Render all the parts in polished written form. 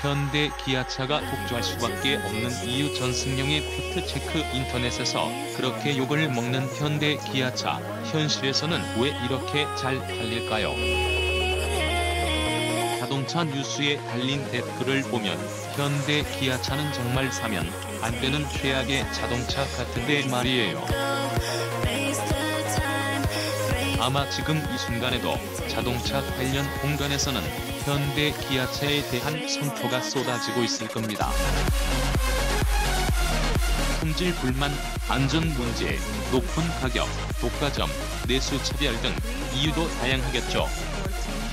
현대 기아차가 독주할 수밖에 없는 이유. 전승용의 팩트체크. 인터넷에서 그렇게 욕을 먹는 현대 기아차, 현실에서는 왜 이렇게 잘 팔릴까요? 자동차 뉴스에 달린 댓글을 보면 현대 기아차는 정말 사면 안 되는 최악의 자동차 같은데 말이에요. 아마 지금 이 순간에도 자동차 관련 공간에서는 현대 기아차에 대한 성토가 쏟아지고 있을 겁니다. 품질 불만, 안전 문제, 높은 가격, 독과점, 내수 차별 등 이유도 다양하겠죠.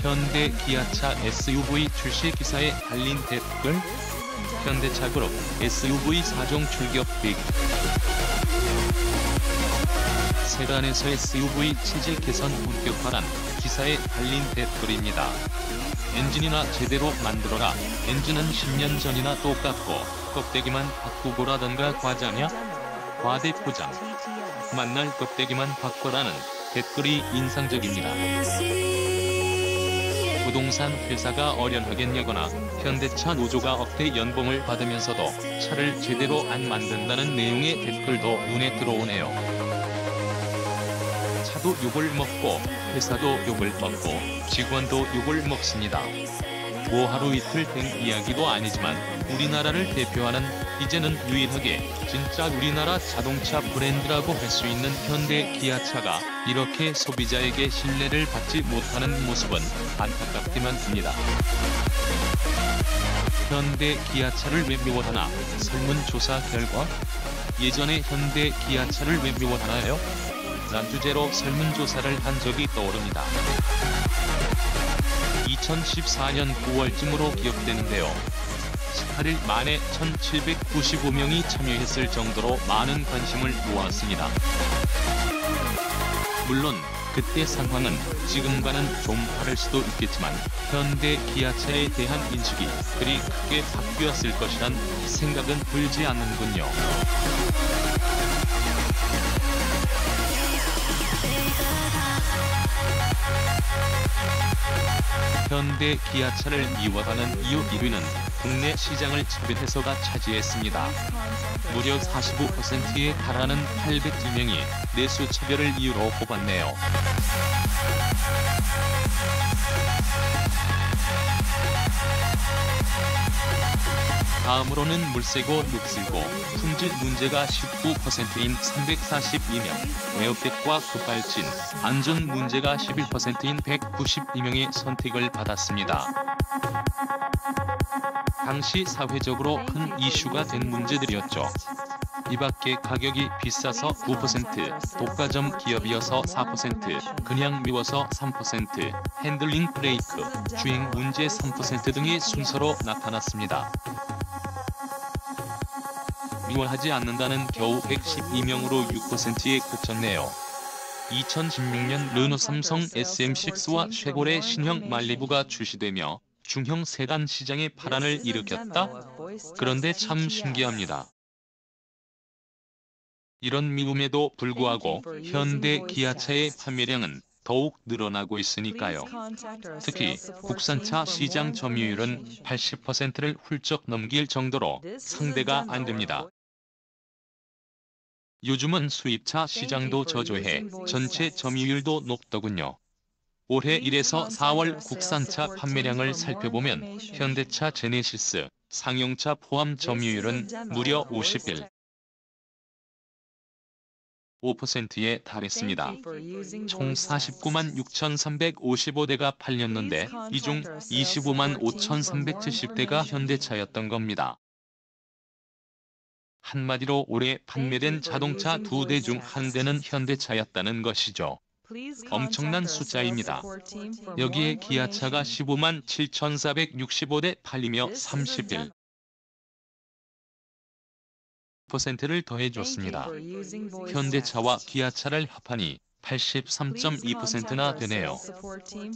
현대 기아차 SUV 출시 기사에 달린 댓글. 현대차 그룹 SUV 4종 출격 계획. 세단에서 SUV 체질 개선 본격화란 기사에 달린 댓글입니다. 엔진이나 제대로 만들어라. 엔진은 10년 전이나 똑같고 껍데기만 바꾸고라던가 과자냐? 과대 포장. 만날 껍데기만 바꿔라는 댓글이 인상적입니다. 부동산 회사가 어련하겠냐거나 현대차 노조가 억대 연봉을 받으면서도 차를 제대로 안 만든다는 내용의 댓글도 눈에 들어오네요. 차도 욕을 먹고 회사도 욕을 먹고 직원도 욕을 먹습니다. 뭐 하루 이틀 된 이야기도 아니지만 우리나라를 대표하는, 이제는 유일하게 진짜 우리나라 자동차 브랜드라고 할 수 있는 현대 기아차가 이렇게 소비자에게 신뢰를 받지 못하는 모습은 안타깝기만 합니다. 현대 기아차를 왜 미워하나? 설문조사 결과? 예전에 현대 기아차를 왜 미워하나요? 란 주제로 설문조사를 한 적이 떠오릅니다. 2014년 9월쯤으로 기억되는데요. 18일 만에 1,795명이 참여했을 정도로 많은 관심을 모았습니다. 물론 그때 상황은 지금과는 좀 다를 수도 있겠지만 현대 기아차에 대한 인식이 그리 크게 바뀌었을 것이란 생각은 들지 않는군요. 현대 기아차를 미워하는 이유 1위는 국내 시장을 차별해서가 차지했습니다. 무려 45%에 달하는 802명이 내수 차별을 이유로 꼽았네요. 다음으로는 물세고 늑슬고, 품질 문제가 19%인 342명, 에어백과 급발진, 안전 문제가 11%인 192명의 선택을 받았습니다. 당시 사회적으로 큰 이슈가 된 문제들이었죠. 이밖에 가격이 비싸서 9%, 독과점 기업이어서 4%, 그냥 미워서 3%, 핸들링 브레이크, 주행 문제 3% 등의 순서로 나타났습니다. 미워하지 않는다는 겨우 112명으로 6%에 그쳤네요. 2016년 르노 삼성 SM6와 쉐보레 신형 말리부가 출시되며 중형 세단 시장에 파란을 일으켰다? 그런데 참 신기합니다. 이런 미움에도 불구하고 현대 기아차의 판매량은 더욱 늘어나고 있으니까요. 특히 국산차 시장 점유율은 80%를 훌쩍 넘길 정도로 상대가 안 됩니다. 요즘은 수입차 시장도 저조해 전체 점유율도 높더군요. 올해 1에서 4월 국산차 판매량을 살펴보면 현대차 제네시스, 상용차 포함 점유율은 무려 5%에 달했습니다. 총 496만 6,355대가 팔렸는데 이 중 25만 5,370대가 현대차였던 겁니다. 한마디로 올해 판매된 자동차 2대 중 1대는 현대차였다는 것이죠. 엄청난 숫자입니다. 여기에 기아차가 15만 7,465대 팔리며 31%를 더해줬습니다. 현대차와 기아차를 합하니 83.2%나 되네요.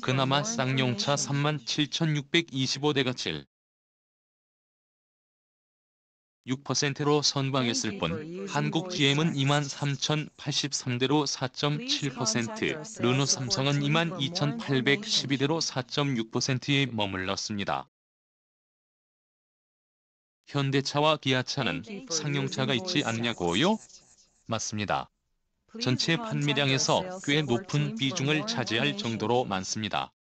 그나마 쌍용차 37,625대가 7. 6%로 선방했을 뿐 한국 GM은 23,083대로 4.7%, 르노삼성은 22,812대로 4.6%에 머물렀습니다. 현대차와 기아차는 상용차가 있지 않냐고요? 맞습니다. 전체 판매량에서 꽤 높은 비중을 차지할 정도로 많습니다.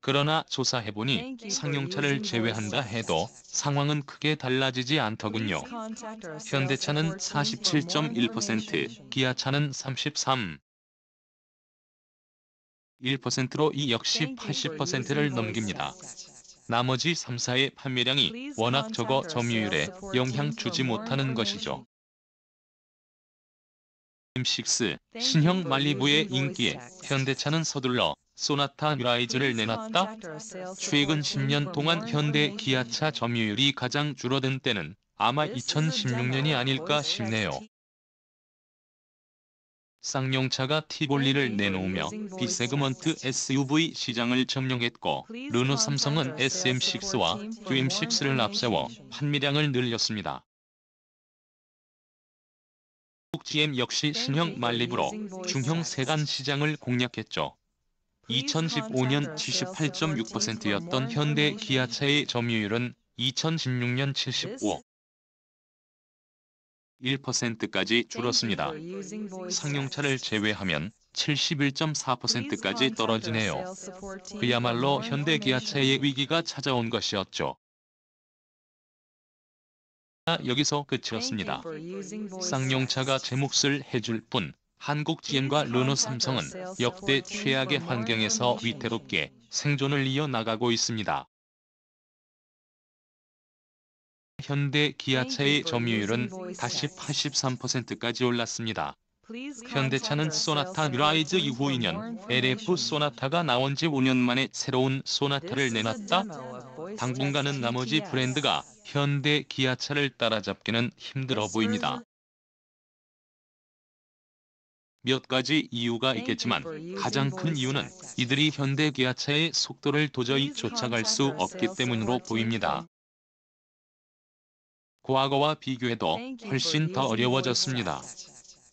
그러나 조사해보니 상용차를 제외한다 해도 상황은 크게 달라지지 않더군요. 현대차는 47.1%, 기아차는 33.1%로 이 역시 80%를 넘깁니다. 나머지 3사의 판매량이 워낙 적어 점유율에 영향 주지 못하는 것이죠. M6 신형 말리부의 인기에 현대차는 서둘러 소나타 뉴라이즈를 내놨다. 최근 10년 동안 현대 기아차 점유율이 가장 줄어든 때는 아마 2016년이 아닐까 싶네요. 쌍용차가 티볼리를 내놓으며 B세그먼트 SUV 시장을 점령했고 르노삼성은 SM6와 QM6를 앞세워 판매량을 늘렸습니다. 한국 GM 역시 신형 말리부로 중형 세단 시장을 공략했죠. 2015년 78.6%였던 현대 기아차의 점유율은 2016년 75.1%까지 줄었습니다. 상용차를 제외하면 71.4%까지 떨어지네요. 그야말로 현대 기아차의 위기가 찾아온 것이었죠. 여기서 끝이었습니다. 쌍용차가 제 몫을 해줄 뿐 한국 GM과 르노삼성은 역대 최악의 환경에서 위태롭게 생존을 이어나가고 있습니다. 현대 기아차의 점유율은 다시 83%까지 올랐습니다. 현대차는 소나타 뉴라이즈 이후 2년, LF 소나타가 나온 지 5년 만에 새로운 소나타를 내놨다. 당분간은 나머지 브랜드가 현대 기아차를 따라잡기는 힘들어 보입니다. 몇 가지 이유가 있겠지만 가장 큰 이유는 이들이 현대 기아차의 속도를 도저히 쫓아갈 수 없기 때문으로 보입니다. 과거와 비교해도 훨씬 더 어려워졌습니다.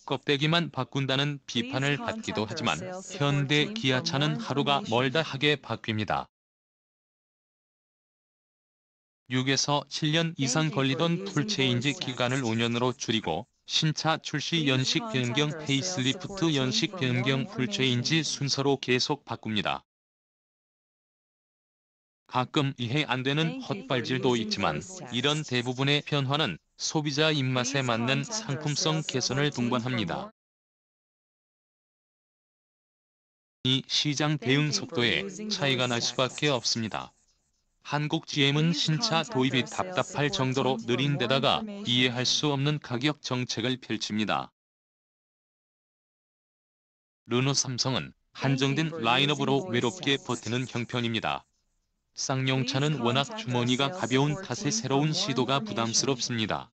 껍데기만 바꾼다는 비판을 받기도 하지만 현대 기아차는 하루가 멀다 하게 바뀝니다. 6에서 7년 이상 걸리던 풀체인지 기간을 5년으로 줄이고 신차 출시 연식 변경 페이스리프트 연식 변경 풀체인지 순서로 계속 바꿉니다. 가끔 이해 안 되는 헛발질도 있지만 이런 대부분의 변화는 소비자 입맛에 맞는 상품성 개선을 동반합니다. 이 시장 대응 속도에 차이가 날 수밖에 없습니다. 한국 GM은 신차 도입이 답답할 정도로 느린 데다가 이해할 수 없는 가격 정책을 펼칩니다. 르노삼성은 한정된 라인업으로 외롭게 버티는 형편입니다. 쌍용차는 워낙 주머니가 가벼운 탓에 새로운 시도가 부담스럽습니다.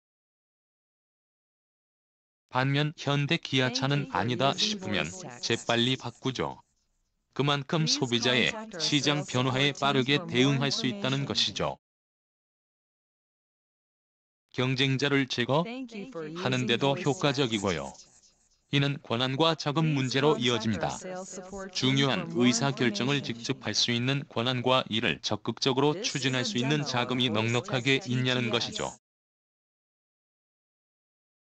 반면 현대 기아차는 아니다 싶으면 재빨리 바꾸죠. 그만큼 소비자의 시장 변화에 빠르게 대응할 수 있다는 것이죠. 경쟁자를 제거하는 데도 효과적이고요. 이는 권한과 자금 문제로 이어집니다. 중요한 의사결정을 직접 할 수 있는 권한과 이를 적극적으로 추진할 수 있는 자금이 넉넉하게 있냐는 것이죠.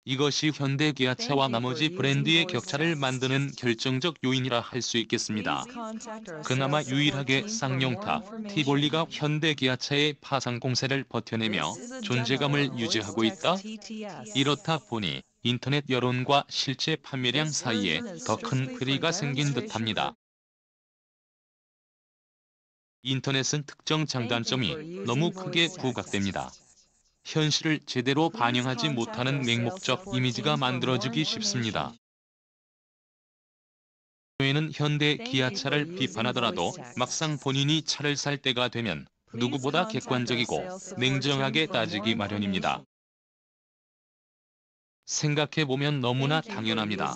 이것이 현대 기아차와 나머지 브랜드의 격차를 만드는 결정적 요인이라 할 수 있겠습니다. 그나마 유일하게 쌍용타, 티볼리가 현대 기아차의 파상 공세를 버텨내며 존재감을 유지하고 있다. 이렇다 보니 인터넷 여론과 실제 판매량 사이에 더 큰 괴리가 생긴 듯합니다. 인터넷은 특정 장단점이 너무 크게 부각됩니다. 현실을 제대로 반영하지 못하는 맹목적 이미지가 만들어지기 쉽습니다. 는 현대 기아차를 비판하더라도 막상 본인이 차를 살 때가 되면 누구보다 객관적이고 냉정하게 따지기 마련입니다. 생각해보면 너무나 당연합니다.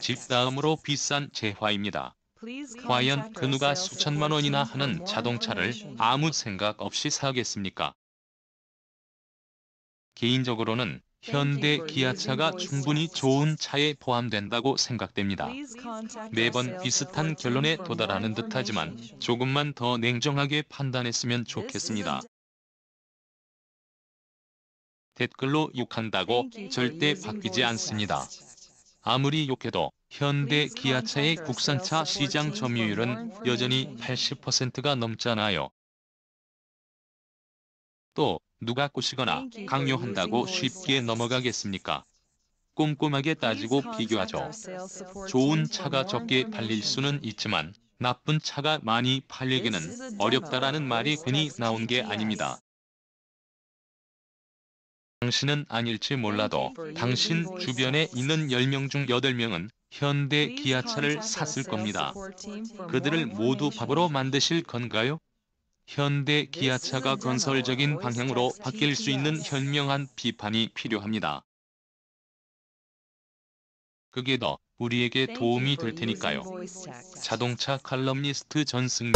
집 다음으로 비싼 재화입니다. 과연 그 누가 수천만 원이나 하는 자동차를 아무 생각 없이 사겠습니까? 개인적으로는 현대 기아차가 충분히 좋은 차에 포함된다고 생각됩니다. 매번 비슷한 결론에 도달하는 듯하지만 조금만 더 냉정하게 판단했으면 좋겠습니다. 댓글로 욕한다고 절대 바뀌지 않습니다. 아무리 욕해도 현대 기아차의 국산차 시장 점유율은 여전히 80%가 넘잖아요. 또 누가 꼬시거나 강요한다고 쉽게 넘어가겠습니까? 꼼꼼하게 따지고 비교하죠. 좋은 차가 적게 팔릴 수는 있지만 나쁜 차가 많이 팔리기는 어렵다라는 말이 괜히 나온 게 아닙니다. 당신은 아닐지 몰라도 당신 주변에 있는 10명 중 8명은 현대 기아차를 샀을 겁니다. 그들을 모두 바보로 만드실 건가요? 현대 기아차가 건설적인 방향으로 바뀔 수 있는 현명한 비판이 필요합니다. 그게 더 우리에게 도움이 될 테니까요. 자동차 칼럼니스트 전승민